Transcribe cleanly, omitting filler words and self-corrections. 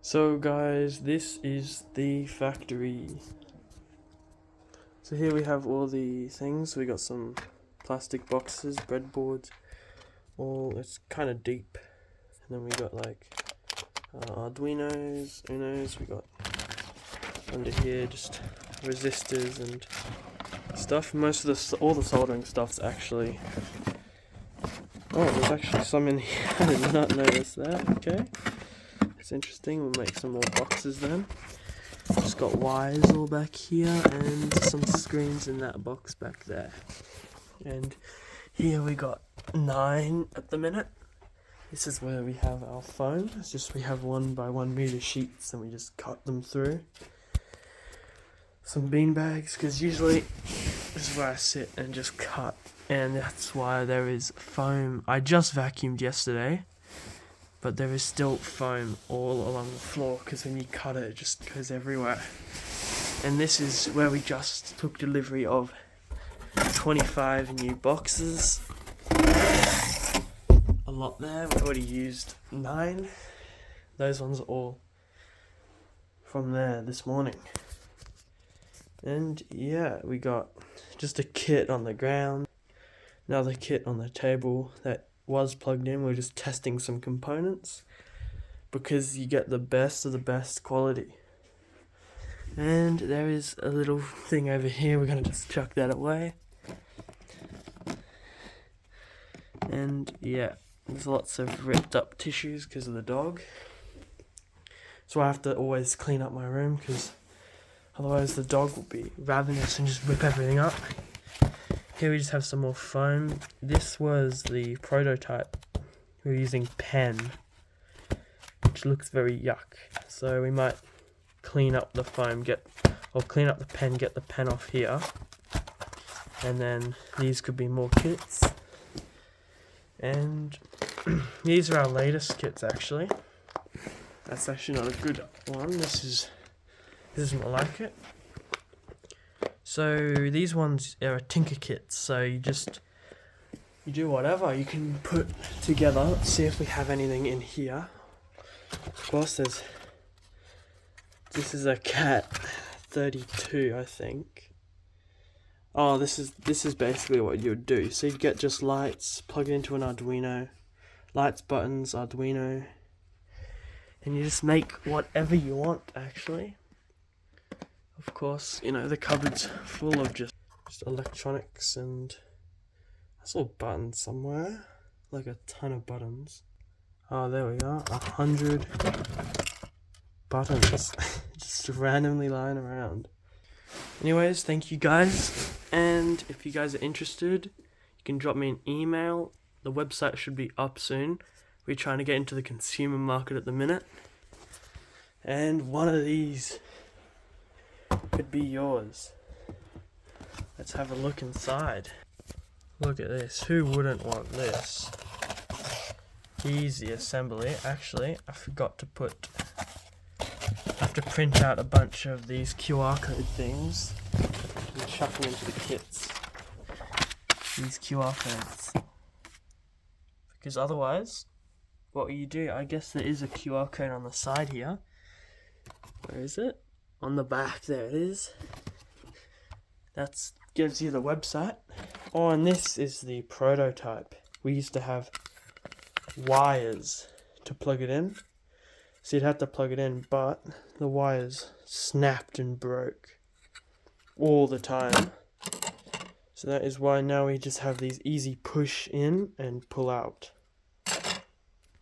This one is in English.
So guys, this is the factory. So here we have all the things. We got some plastic boxes, breadboards, it's kind of deep. And then we got like Arduinos, Unos, we got under here just resistors and stuff. Most of all the soldering stuff's actually... Oh, there's actually some in here. I did not notice that. Okay. It's interesting. We'll make some more boxes then. Just got wires all back here and some screens in that box back there. And here we got 9 at the minute. This is where we have our foam. It's just we have 1x1 meter sheets and we just cut them through. Some bean bags, because usually this is where I sit and just cut. And that's why there is foam. I just vacuumed yesterday, but there is still foam all along the floor because when you cut it just goes everywhere. And this is where we just took delivery of 25 new boxes. A lot there. We already used 9. Those ones are all from there this morning. And yeah, we got just a kit on the ground, another kit on the table that was plugged in. We're just testing some components because you get the best of the best quality. And there is a little thing over here. We're gonna just chuck that away. And yeah, there's lots of ripped up tissues because of the dog. So I have to always clean up my room because otherwise the dog will be ravenous and just rip everything up. Here we just have some more foam. This was the prototype. We're using pen, which looks very yuck. So we might clean up the foam, clean up the pen, get the pen off here. And then these could be more kits. And these are our latest kits actually. That's actually not a good one. This is more like it. So these ones are tinker kits, so you do whatever you can put together. Let's see if we have anything in here. Of course this is a Cat 32, I think. Oh, this is basically what you would do. So you'd get just lights, plug it into an Arduino, lights, buttons, Arduino, and you just make whatever you want actually. Of course, you know, the cupboard's full of just electronics, and I saw buttons somewhere, like a ton of buttons. Oh, there we are, 100 buttons, just randomly lying around. Anyways, thank you guys, and if you guys are interested, you can drop me an email. The website should be up soon. We're trying to get into the consumer market at the minute, and one of these could be yours. Let's have a look inside. Look at this. Who wouldn't want this? Easy assembly. Actually, I forgot to I have to print out a bunch of these QR code things and chuck them into the kits. These QR codes. Because otherwise, what will you do? I guess there is a QR code on the side here. Where is it? On the back, there it is. That gives you the website. Oh, and this is the prototype. We used to have wires to plug it in. So you'd have to plug it in, but the wires snapped and broke all the time. So that is why now we just have these easy push in and pull out.